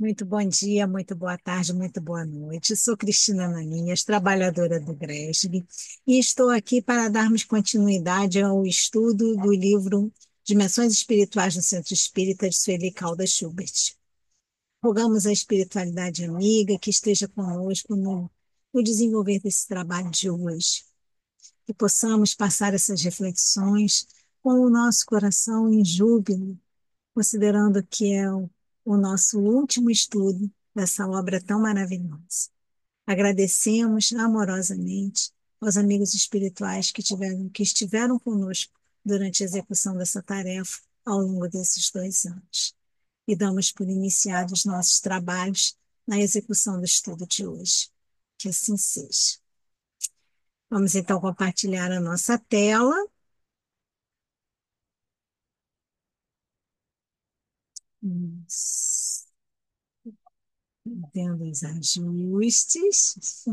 Muito bom dia, muito boa tarde, muito boa noite. Sou Cristina Naninhas, trabalhadora do GRESB, e estou aqui para darmos continuidade ao estudo do livro Dimensões Espirituais no Centro Espírita, de Sueli Caldas Schubert. Rogamos à espiritualidade amiga que esteja conosco no desenvolver desse trabalho de hoje, que possamos passar essas reflexões com o nosso coração em júbilo, considerando que é o nosso último estudo dessa obra tão maravilhosa. Agradecemos amorosamente aos amigos espirituais que estiveram conosco durante a execução dessa tarefa ao longo desses 2 anos. E damos por iniciados nossos trabalhos na execução do estudo de hoje. Que assim seja. Vamos então compartilhar a nossa tela. Vendo os ajustes.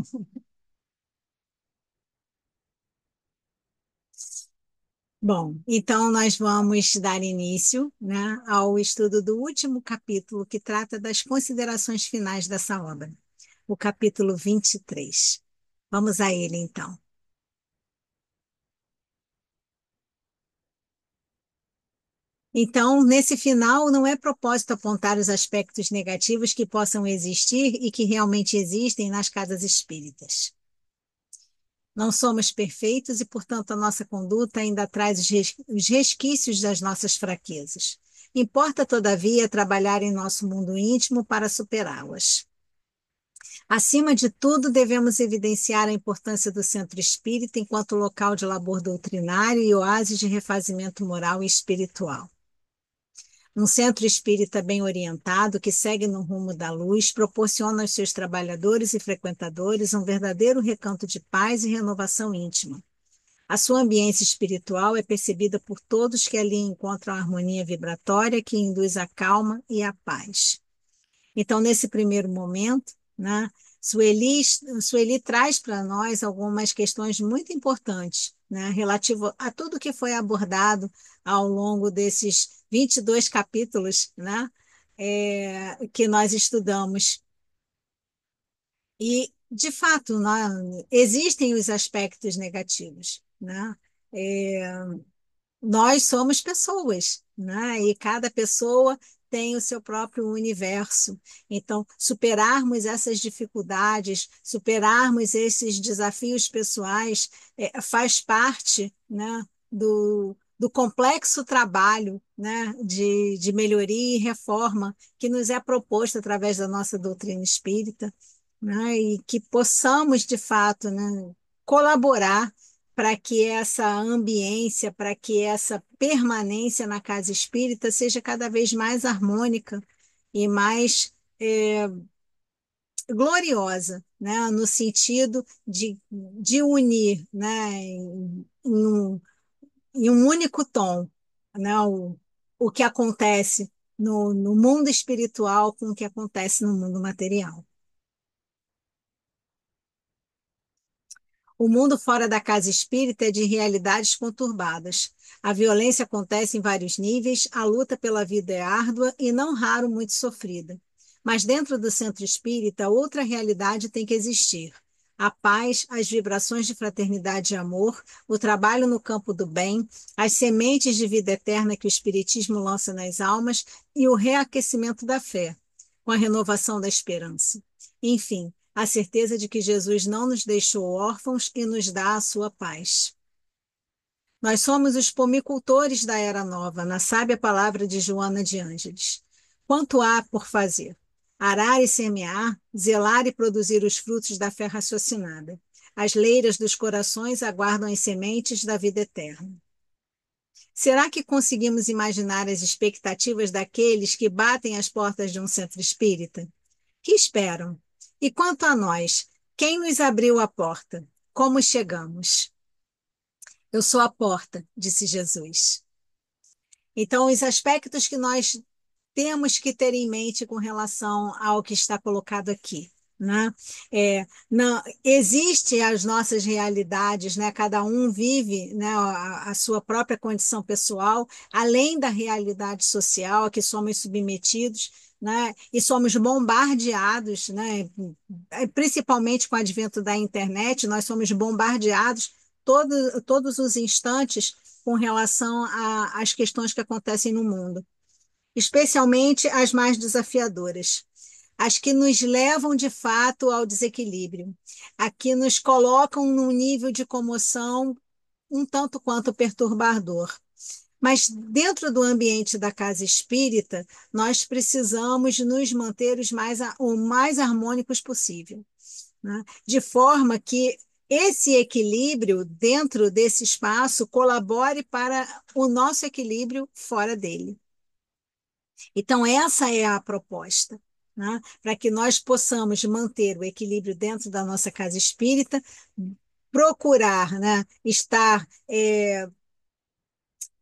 Bom, então nós vamos dar início, né, ao estudo do último capítulo que trata das considerações finais dessa obra, o capítulo 23. Vamos a ele, então. Então, nesse final, não é propósito apontar os aspectos negativos que possam existir e que realmente existem nas casas espíritas. Não somos perfeitos e, portanto, a nossa conduta ainda traz os resquícios das nossas fraquezas. Importa, todavia, trabalhar em nosso mundo íntimo para superá-las. Acima de tudo, devemos evidenciar a importância do centro espírita enquanto local de labor doutrinário e oásis de refazimento moral e espiritual. Um centro espírita bem orientado, que segue no rumo da luz, proporciona aos seus trabalhadores e frequentadores um verdadeiro recanto de paz e renovação íntima. A sua ambiência espiritual é percebida por todos que ali encontram a harmonia vibratória que induz a calma e a paz. Então, nesse primeiro momento, né, Sueli traz para nós algumas questões muito importantes, né, relativo a tudo que foi abordado ao longo desses 22 capítulos, né, que nós estudamos. E, de fato, né, existem os aspectos negativos, né? É, nós somos pessoas, né? E cada pessoa tem o seu próprio universo. Então, superarmos essas dificuldades, superarmos esses desafios pessoais, faz parte, né, do complexo trabalho, né, de melhoria e reforma que nos é proposto através da nossa doutrina espírita, né, e que possamos, de fato, né, colaborar para que essa ambiência, para que essa permanência na casa espírita seja cada vez mais harmônica e mais gloriosa, né? No sentido de unir, né? Em um único tom, né? O que acontece no mundo espiritual com o que acontece no mundo material. O mundo fora da casa espírita é de realidades conturbadas. A violência acontece em vários níveis, a luta pela vida é árdua e, não raro, muito sofrida. Mas dentro do centro espírita, outra realidade tem que existir. A paz, as vibrações de fraternidade e amor, o trabalho no campo do bem, as sementes de vida eterna que o Espiritismo lança nas almas e o reaquecimento da fé, com a renovação da esperança. Enfim, a certeza de que Jesus não nos deixou órfãos e nos dá a sua paz. Nós somos os pomicultores da Era Nova, na sábia palavra de Joana de Ângeles. Quanto há por fazer? Arar e semear, zelar e produzir os frutos da fé raciocinada. As leiras dos corações aguardam as sementes da vida eterna. Será que conseguimos imaginar as expectativas daqueles que batem as portas de um centro espírita? Que esperam? E quanto a nós, quem nos abriu a porta? Como chegamos? Eu sou a porta, disse Jesus. Então, os aspectos que nós temos que ter em mente com relação ao que está colocado aqui. né? Não, existe as nossas realidades, né? Cada um vive, né, a sua própria condição pessoal, além da realidade social a que somos submetidos, né? E somos bombardeados, né? Principalmente com o advento da internet, nós somos bombardeados todos os instantes com relação às questões que acontecem no mundo, especialmente as mais desafiadoras, as que nos levam de fato ao desequilíbrio, as que nos colocam num nível de comoção um tanto quanto perturbador. Mas dentro do ambiente da casa espírita, nós precisamos nos manter o mais harmônicos possível, né? De forma que esse equilíbrio dentro desse espaço colabore para o nosso equilíbrio fora dele. Então, essa é a proposta, né? Para que nós possamos manter o equilíbrio dentro da nossa casa espírita, procurar, né, estar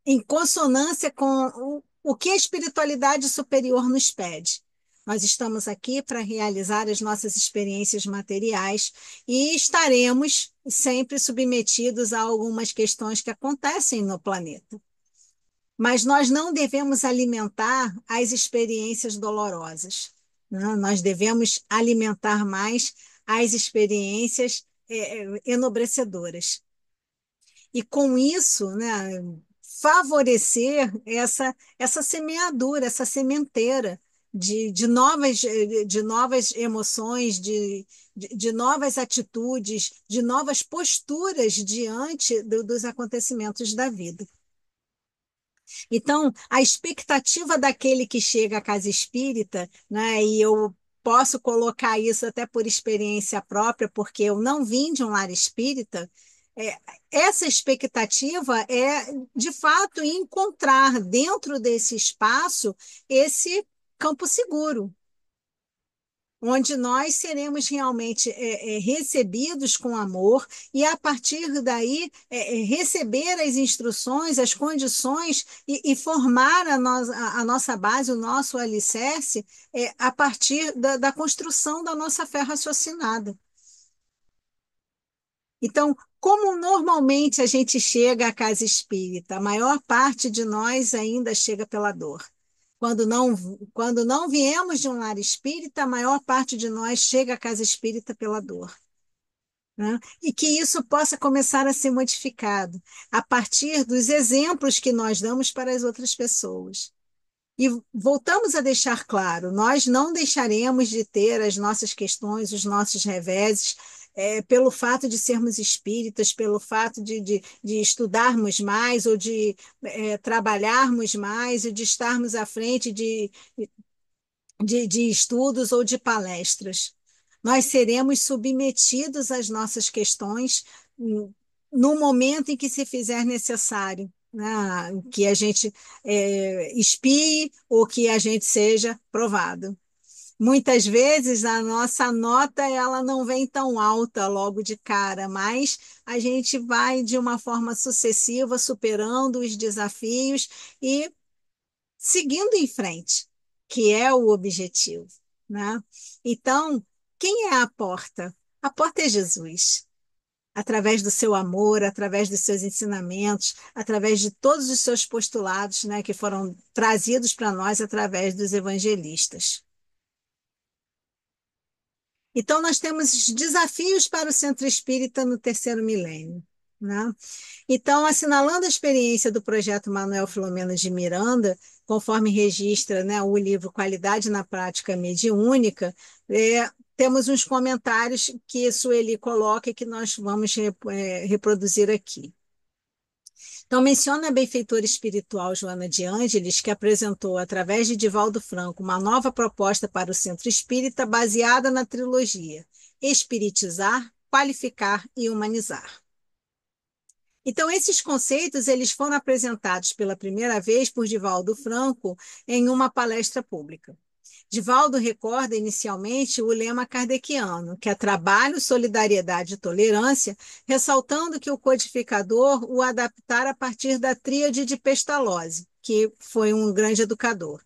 em consonância com o que a espiritualidade superior nos pede. Nós estamos aqui para realizar as nossas experiências materiais e estaremos sempre submetidos a algumas questões que acontecem no planeta. Mas nós não devemos alimentar as experiências dolorosas, né? Nós devemos alimentar mais as experiências enobrecedoras. E com isso, né, favorecer essa semeadura, essa sementeira de novas emoções, de novas atitudes, de novas posturas diante dos acontecimentos da vida. Então, a expectativa daquele que chega à casa espírita, né, e eu posso colocar isso até por experiência própria, porque eu não vim de um lar espírita, é, essa expectativa é, de fato, encontrar dentro desse espaço esse campo seguro, onde nós seremos realmente recebidos com amor e, a partir daí, receber as instruções, as condições e formar a nossa base, o nosso alicerce, a partir da construção da nossa fé raciocinada. Então, como normalmente a gente chega à casa espírita? A maior parte de nós ainda chega pela dor. Quando não viemos de um lar espírita, a maior parte de nós chega à casa espírita pela dor, né? E que isso possa começar a ser modificado a partir dos exemplos que nós damos para as outras pessoas. E voltamos a deixar claro, nós não deixaremos de ter as nossas questões, os nossos reveses, pelo fato de sermos espíritas, pelo fato de estudarmos mais ou de trabalharmos mais e de estarmos à frente de estudos ou de palestras. Nós seremos submetidos às nossas questões no momento em que se fizer necessário, né? Que a gente espie ou que a gente seja provado. Muitas vezes a nossa nota ela não vem tão alta logo de cara, mas a gente vai de uma forma sucessiva superando os desafios e seguindo em frente, que é o objetivo, né? Então, quem é a porta? A porta é Jesus. Através do seu amor, através dos seus ensinamentos, através de todos os seus postulados, né, que foram trazidos para nós através dos evangelistas. Então, nós temos desafios para o Centro Espírita no terceiro milênio, né? Então, assinalando a experiência do projeto Manuel Filomeno de Miranda, conforme registra, né, o livro Qualidade na Prática Mediúnica, temos uns comentários que Sueli coloca e que nós vamos reproduzir aqui. Então, menciona a benfeitora espiritual Joana de Ângeles, que apresentou, através de Divaldo Franco, uma nova proposta para o Centro Espírita baseada na trilogia Espiritizar, Qualificar e Humanizar. Então, esses conceitos eles foram apresentados pela primeira vez por Divaldo Franco em uma palestra pública. Divaldo recorda inicialmente o lema kardeciano, que é trabalho, solidariedade e tolerância, ressaltando que o codificador o adaptara a partir da tríade de Pestalozzi, que foi um grande educador.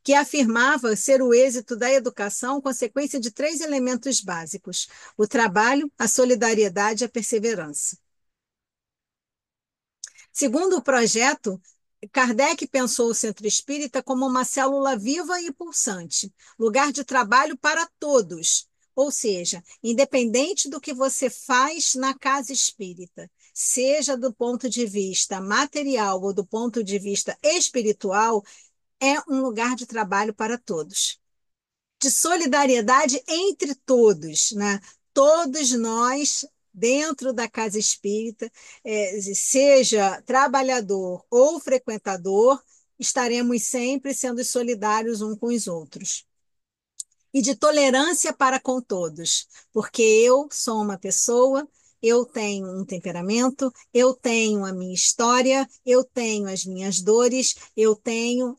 que afirmava ser o êxito da educação consequência de três elementos básicos: o trabalho, a solidariedade e a perseverança. Segundo o projeto, Kardec pensou o centro espírita como uma célula viva e pulsante, lugar de trabalho para todos, ou seja, independente do que você faz na casa espírita, seja do ponto de vista material ou do ponto de vista espiritual, é um lugar de trabalho para todos, de solidariedade entre todos, né? Todos nós, dentro da casa espírita, seja trabalhador ou frequentador, estaremos sempre sendo solidários uns com os outros. E de tolerância para com todos, porque eu sou uma pessoa, eu tenho um temperamento, eu tenho a minha história, eu tenho as minhas dores, eu tenho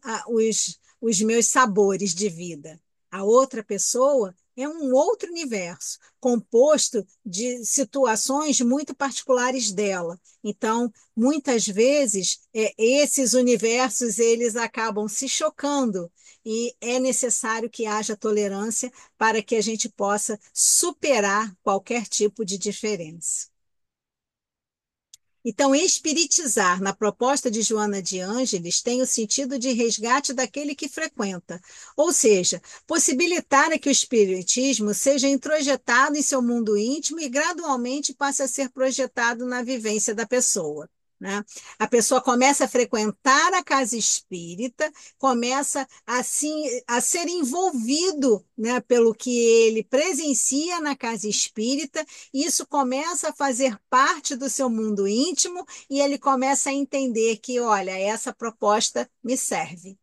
os meus sabores de vida. A outra pessoa é um outro universo, composto de situações muito particulares dela. Então, muitas vezes, esses universos eles acabam se chocando e é necessário que haja tolerância para que a gente possa superar qualquer tipo de diferença. Então, espiritizar, na proposta de Joana de Ângeles, tem o sentido de resgate daquele que frequenta, ou seja, possibilitar que o espiritismo seja introjetado em seu mundo íntimo e gradualmente passe a ser projetado na vivência da pessoa. Né? A pessoa começa a frequentar a casa espírita, começa assim a ser envolvido, né, pelo que ele presencia na casa espírita, e isso começa a fazer parte do seu mundo íntimo e ele começa a entender que, olha, essa proposta me serve,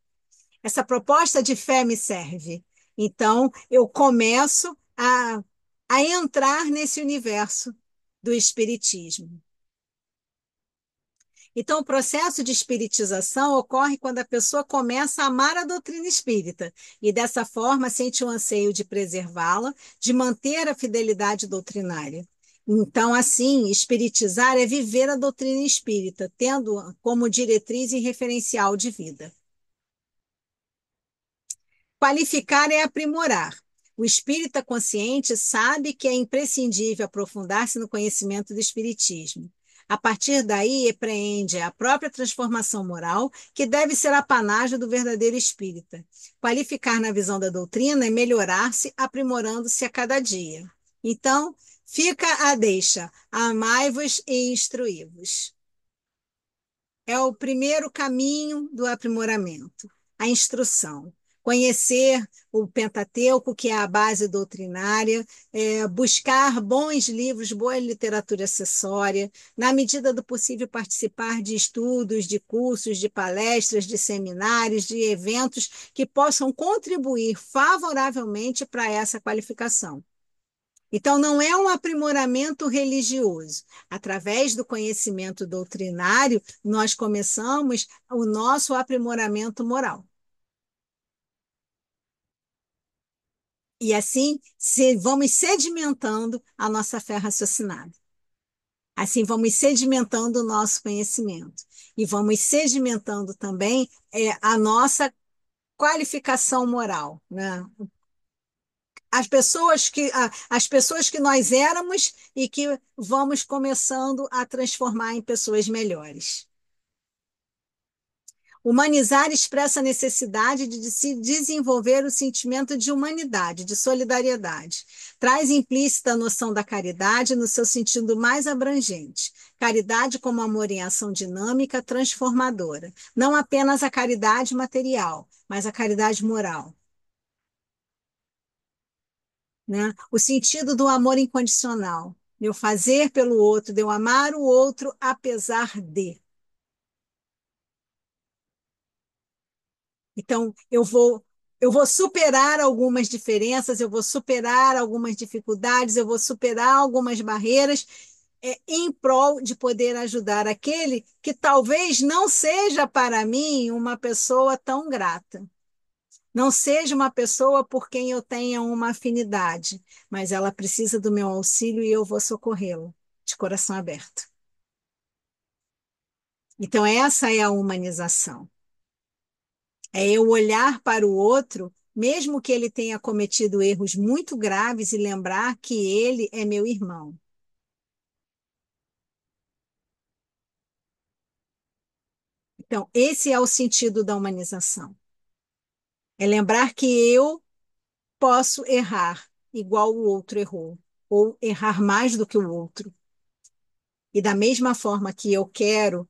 essa proposta de fé me serve. Então, eu começo a entrar nesse universo do espiritismo. Então, o processo de espiritização ocorre quando a pessoa começa a amar a doutrina espírita e, dessa forma, sente o anseio de preservá-la, de manter a fidelidade doutrinária. Então, assim, espiritizar é viver a doutrina espírita, tendo como diretriz e referencial de vida. Qualificar é aprimorar. O espírita consciente sabe que é imprescindível aprofundar-se no conhecimento do espiritismo. A partir daí, apreende a própria transformação moral, que deve ser a panágio do verdadeiro espírita. Qualificar na visão da doutrina é melhorar-se, aprimorando-se a cada dia. Então, fica a deixa: amai-vos e instruí-vos. É o primeiro caminho do aprimoramento, a instrução. Conhecer o Pentateuco, que é a base doutrinária, buscar bons livros, boa literatura acessória, na medida do possível participar de estudos, de cursos, de palestras, de seminários, de eventos que possam contribuir favoravelmente para essa qualificação. Então, não é um aprimoramento religioso. Através do conhecimento doutrinário, nós começamos o nosso aprimoramento moral. E assim, vamos sedimentando a nossa fé raciocinada. Assim, vamos sedimentando o nosso conhecimento. E vamos sedimentando também a nossa qualificação moral, né? As pessoas que nós éramos e que vamos começando a transformar em pessoas melhores. Humanizar expressa a necessidade de se desenvolver o sentimento de humanidade, de solidariedade. Traz implícita a noção da caridade no seu sentido mais abrangente. Caridade como amor em ação dinâmica, transformadora. Não apenas a caridade material, mas a caridade moral. Né? O sentido do amor incondicional, de eu fazer pelo outro, de eu amar o outro apesar de. Então, eu vou superar algumas diferenças, eu vou superar algumas dificuldades, eu vou superar algumas barreiras em prol de poder ajudar aquele que talvez não seja para mim uma pessoa tão grata. Não seja uma pessoa por quem eu tenha uma afinidade, mas ela precisa do meu auxílio e eu vou socorrê-la, de coração aberto. Então, essa é a humanização. É eu olhar para o outro, mesmo que ele tenha cometido erros muito graves, e lembrar que ele é meu irmão. Então, esse é o sentido da humanização. É lembrar que eu posso errar igual o outro errou, ou errar mais do que o outro. E da mesma forma que eu quero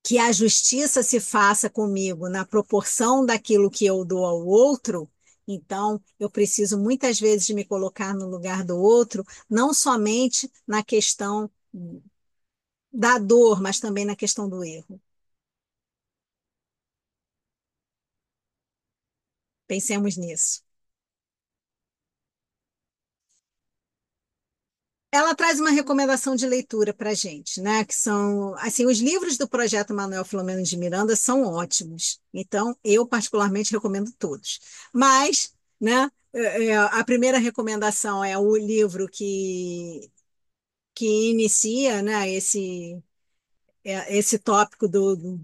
que a justiça se faça comigo na proporção daquilo que eu dou ao outro, então eu preciso muitas vezes de me colocar no lugar do outro, não somente na questão da dor, mas também na questão do erro. Pensemos nisso. Ela traz uma recomendação de leitura para a gente, né? Que são, assim, os livros do Projeto Manuel Filomeno de Miranda são ótimos. Então, eu particularmente recomendo todos. Mas, né? A primeira recomendação é o livro que inicia, né? Esse tópico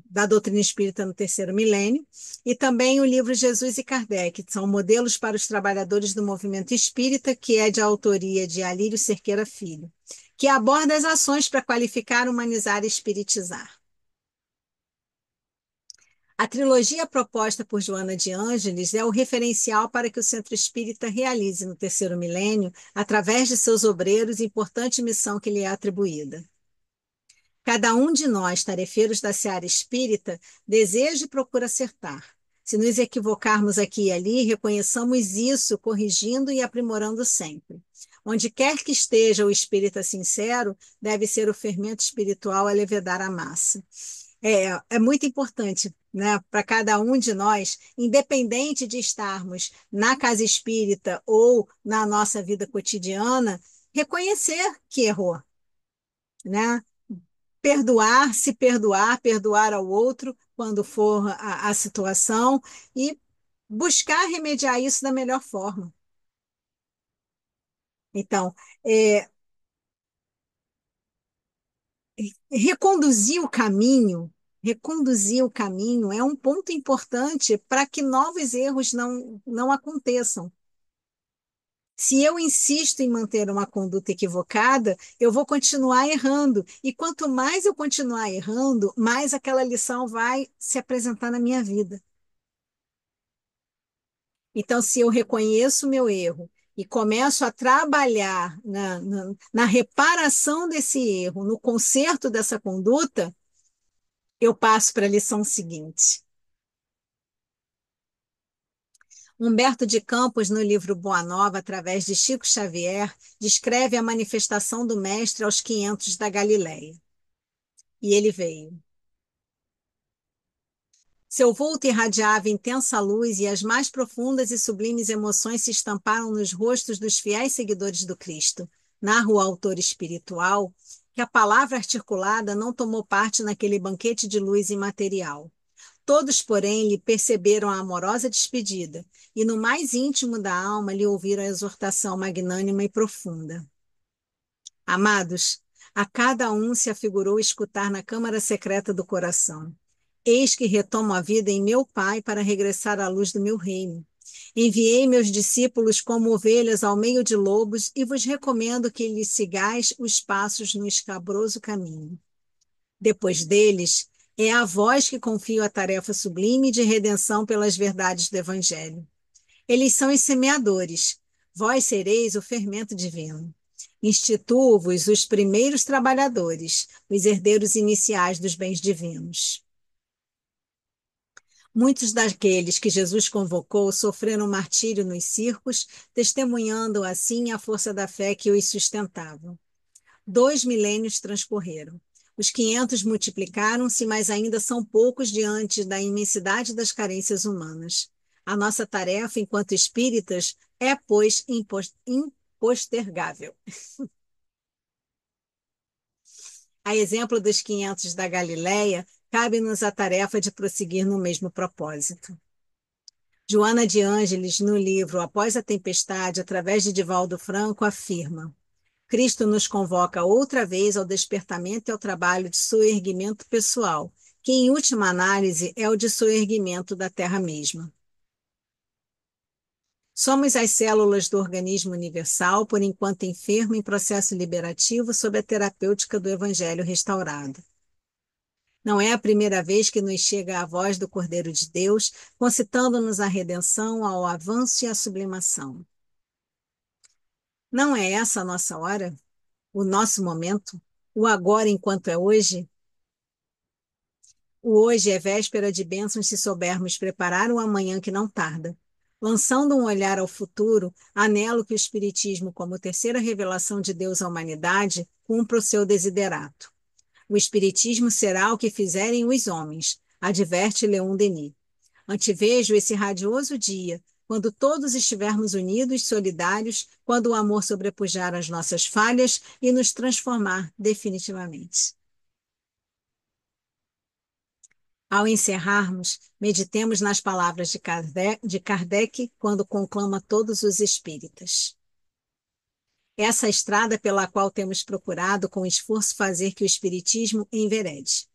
da doutrina espírita no terceiro milênio, e também o livro Jesus e Kardec, que são modelos para os trabalhadores do movimento espírita, que é de autoria de Alírio Cerqueira Filho, que aborda as ações para qualificar, humanizar e espiritizar. A trilogia proposta por Joana de Ângeles é o referencial para que o Centro Espírita realize no terceiro milênio, através de seus obreiros, importante missão que lhe é atribuída. Cada um de nós, tarefeiros da seara espírita, deseja e procura acertar. Se nos equivocarmos aqui e ali, reconheçamos isso, corrigindo e aprimorando sempre. Onde quer que esteja o espírita sincero, deve ser o fermento espiritual a levedar a massa. É muito importante, né, para cada um de nós, independente de estarmos na casa espírita ou na nossa vida cotidiana, reconhecer que errou, né? Perdoar, se perdoar, perdoar ao outro quando for a situação e buscar remediar isso da melhor forma. Então, é, reconduzir o caminho, reconduzir o caminho é um ponto importante para que novos erros não aconteçam. Se eu insisto em manter uma conduta equivocada, eu vou continuar errando. E quanto mais eu continuar errando, mais aquela lição vai se apresentar na minha vida. Então, se eu reconheço o meu erro e começo a trabalhar na reparação desse erro, no conserto dessa conduta, eu passo para a lição seguinte. Humberto de Campos, no livro Boa Nova, através de Chico Xavier, descreve a manifestação do Mestre aos 500 da Galileia. E ele veio. Seu vulto irradiava intensa luz e as mais profundas e sublimes emoções se estamparam nos rostos dos fiéis seguidores do Cristo. Narra o autor espiritual que a palavra articulada não tomou parte naquele banquete de luz imaterial. Todos, porém, lhe perceberam a amorosa despedida e, no mais íntimo da alma, lhe ouviram a exortação magnânima e profunda. Amados, a cada um se afigurou escutar na câmara secreta do coração. Eis que retomo a vida em meu Pai para regressar à luz do meu reino. Enviei meus discípulos como ovelhas ao meio de lobos e vos recomendo que lhes sigais os passos no escabroso caminho. Depois deles, é a vós que confio a tarefa sublime de redenção pelas verdades do Evangelho. Eles são os semeadores, vós sereis o fermento divino. Instituo-vos os primeiros trabalhadores, os herdeiros iniciais dos bens divinos. Muitos daqueles que Jesus convocou sofreram martírio nos circos, testemunhando assim a força da fé que os sustentava. 2 milênios transcorreram. Os 500 multiplicaram-se, mas ainda são poucos diante da imensidade das carências humanas. A nossa tarefa, enquanto espíritas, é, pois, impostergável. A exemplo dos 500 da Galileia, cabe-nos a tarefa de prosseguir no mesmo propósito. Joana de Ângeles, no livro Após a Tempestade, através de Divaldo Franco, afirma: Cristo nos convoca outra vez ao despertamento e ao trabalho de soerguimento pessoal, que em última análise é o de soerguimento da Terra mesma. Somos as células do organismo universal, por enquanto enfermo em processo liberativo sob a terapêutica do Evangelho restaurado. Não é a primeira vez que nos chega a voz do Cordeiro de Deus, concitando-nos a redenção, ao avanço e à sublimação. Não é essa a nossa hora? O nosso momento? O agora enquanto é hoje? O hoje é véspera de bênçãos se soubermos preparar o amanhã que não tarda. Lançando um olhar ao futuro, anelo que o Espiritismo, como terceira revelação de Deus à humanidade, cumpra o seu desiderato. O Espiritismo será o que fizerem os homens, adverte Leon Denis. Antevejo esse radioso dia, quando todos estivermos unidos, solidários, quando o amor sobrepujar as nossas falhas e nos transformar definitivamente. Ao encerrarmos, meditemos nas palavras de Kardec quando conclama todos os espíritas. Essa estrada pela qual temos procurado com esforço fazer que o espiritismo enverede.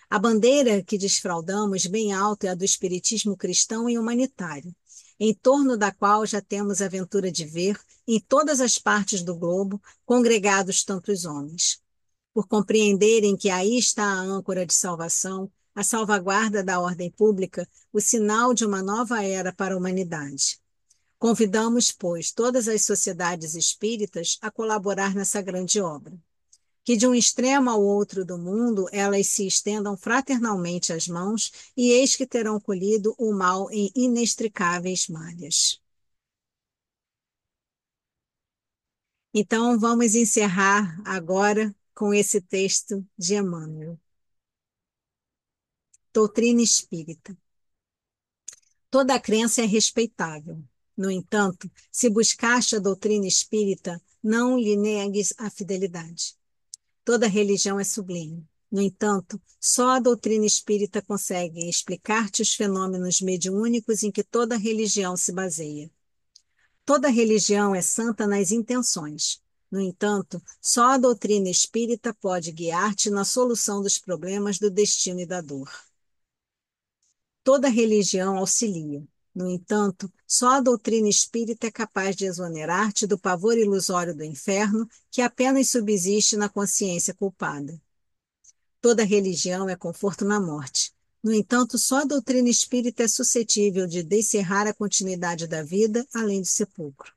A bandeira que desfraldamos bem alto é a do espiritismo cristão e humanitário, em torno da qual já temos a ventura de ver, em todas as partes do globo, congregados tantos homens. Por compreenderem que aí está a âncora de salvação, a salvaguarda da ordem pública, o sinal de uma nova era para a humanidade. Convidamos, pois, todas as sociedades espíritas a colaborar nessa grande obra. Que de um extremo ao outro do mundo elas se estendam fraternalmente as mãos, e eis que terão colhido o mal em inextricáveis malhas. Então, vamos encerrar agora com esse texto de Emmanuel. Doutrina espírita. Toda crença é respeitável. No entanto, se buscaste a doutrina espírita, não lhe negues a fidelidade. Toda religião é sublime. No entanto, só a doutrina espírita consegue explicar-te os fenômenos mediúnicos em que toda religião se baseia. Toda religião é santa nas intenções. No entanto, só a doutrina espírita pode guiar-te na solução dos problemas do destino e da dor. Toda religião auxilia. No entanto, só a doutrina espírita é capaz de exonerar-te do pavor ilusório do inferno, que apenas subsiste na consciência culpada. Toda religião é conforto na morte. No entanto, só a doutrina espírita é suscetível de descerrar a continuidade da vida além do sepulcro.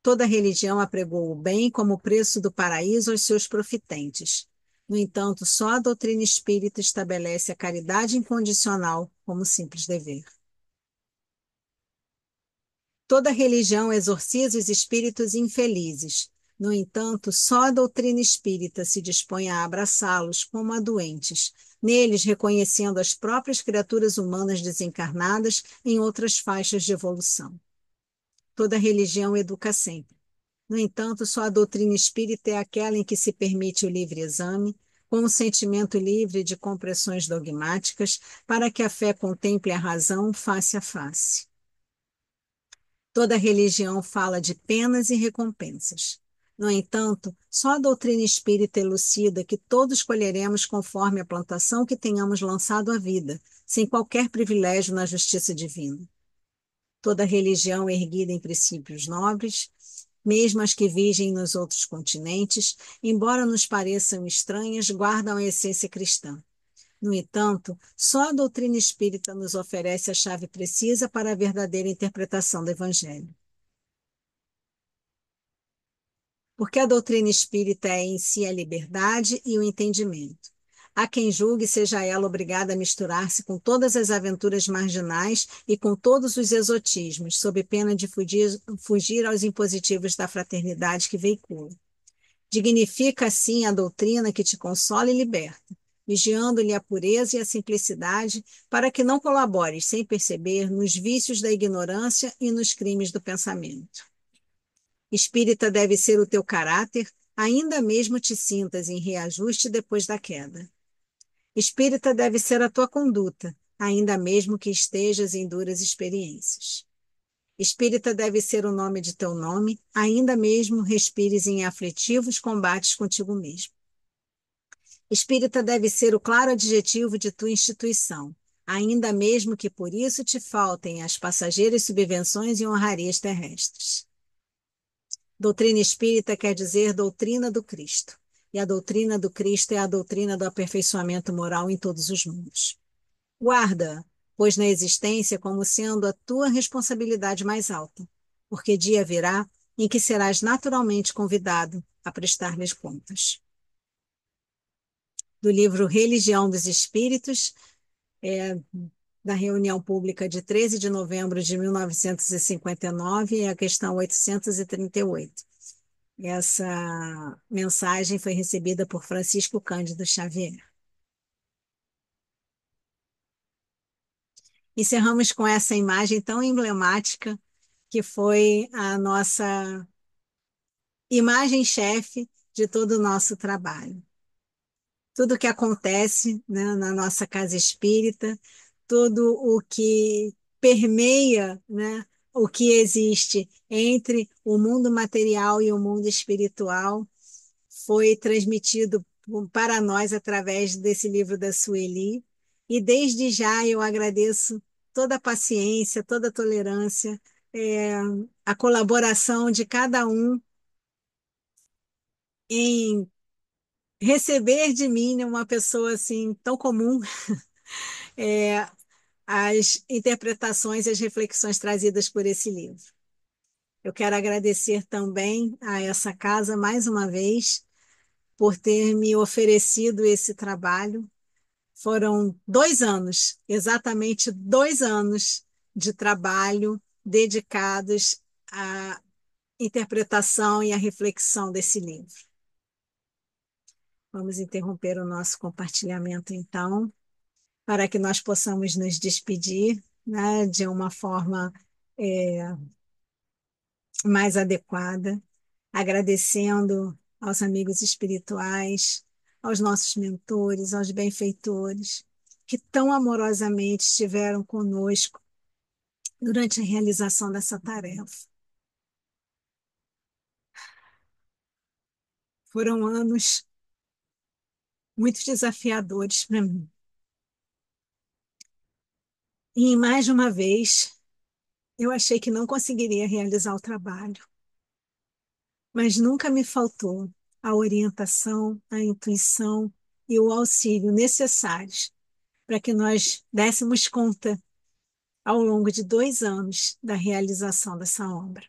Toda religião apregou o bem como preço do paraíso aos seus profitentes. No entanto, só a doutrina espírita estabelece a caridade incondicional como simples dever. Toda religião exorciza os espíritos infelizes. No entanto, só a doutrina espírita se dispõe a abraçá-los como a doentes, neles reconhecendo as próprias criaturas humanas desencarnadas em outras faixas de evolução. Toda religião educa sempre. No entanto, só a doutrina espírita é aquela em que se permite o livre exame, com o sentimento livre de compressões dogmáticas, para que a fé contemple a razão face a face. Toda religião fala de penas e recompensas. No entanto, só a doutrina espírita elucida que todos colheremos conforme a plantação que tenhamos lançado à vida, sem qualquer privilégio na justiça divina. Toda religião erguida em princípios nobres, mesmo as que vigem nos outros continentes, embora nos pareçam estranhas, guardam a essência cristã. No entanto, só a doutrina espírita nos oferece a chave precisa para a verdadeira interpretação do Evangelho. Porque a doutrina espírita é em si a liberdade e o entendimento. Há quem julgue seja ela obrigada a misturar-se com todas as aventuras marginais e com todos os exotismos, sob pena de fugir aos impositivos da fraternidade que veicula. Dignifica, assim, a doutrina que te consola e liberta, vigiando-lhe a pureza e a simplicidade, para que não colabores, sem perceber, nos vícios da ignorância e nos crimes do pensamento. Espírita deve ser o teu caráter, ainda mesmo te sintas em reajuste depois da queda. Espírita deve ser a tua conduta, ainda mesmo que estejas em duras experiências. Espírita deve ser o nome de teu nome, ainda mesmo respires em aflitivos combates contigo mesmo. Espírita deve ser o claro adjetivo de tua instituição, ainda mesmo que por isso te faltem as passageiras subvenções e honrarias terrestres. Doutrina espírita quer dizer doutrina do Cristo, e a doutrina do Cristo é a doutrina do aperfeiçoamento moral em todos os mundos. Guarda, pois na existência como sendo a tua responsabilidade mais alta, porque dia virá em que serás naturalmente convidado a prestar-lhes contas. Do livro Religião dos Espíritos, da reunião pública de 13 de novembro de 1959, é a questão 838. Essa mensagem foi recebida por Francisco Cândido Xavier. Encerramos com essa imagem tão emblemática que foi a nossa imagem-chefe de todo o nosso trabalho. Tudo que acontece, né, na nossa casa espírita, tudo o que permeia, né, o que existe entre o mundo material e o mundo espiritual, foi transmitido para nós através desse livro da Sueli. E desde já eu agradeço toda a paciência, toda a tolerância, é, a colaboração de cada um em receber de mim, né, uma pessoa assim tão comum, é, as interpretações e as reflexões trazidas por esse livro. Eu quero agradecer também a essa casa mais uma vez por ter me oferecido esse trabalho. Foram 2 anos, exatamente 2 anos de trabalho dedicados à interpretação e à reflexão desse livro. Vamos interromper o nosso compartilhamento, então, para que nós possamos nos despedir, né, de uma forma é, mais adequada, agradecendo aos amigos espirituais, aos nossos mentores, aos benfeitores, que tão amorosamente estiveram conosco durante a realização dessa tarefa. Foram anos muito desafiadores para mim. E mais de uma vez, eu achei que não conseguiria realizar o trabalho, mas nunca me faltou a orientação, a intuição e o auxílio necessários para que nós dessemos conta ao longo de 2 anos da realização dessa obra.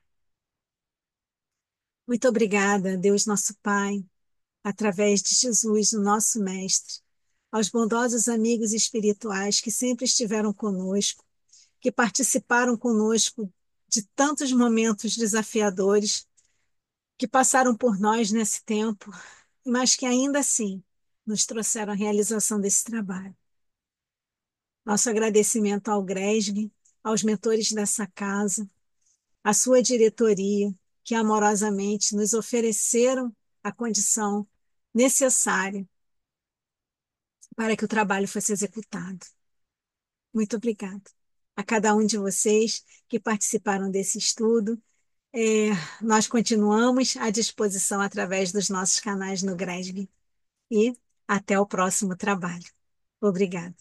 Muito obrigada, Deus nosso Pai, através de Jesus, o nosso Mestre, aos bondosos amigos espirituais que sempre estiveram conosco, que participaram conosco de tantos momentos desafiadores que passaram por nós nesse tempo, mas que ainda assim nos trouxeram a realização desse trabalho. Nosso agradecimento ao GRESG, aos mentores dessa casa, à sua diretoria, que amorosamente nos ofereceram a condição necessária para que o trabalho fosse executado. Muito obrigada. A cada um de vocês que participaram desse estudo, nós continuamos à disposição através dos nossos canais no GRESB. E até o próximo trabalho. Obrigada.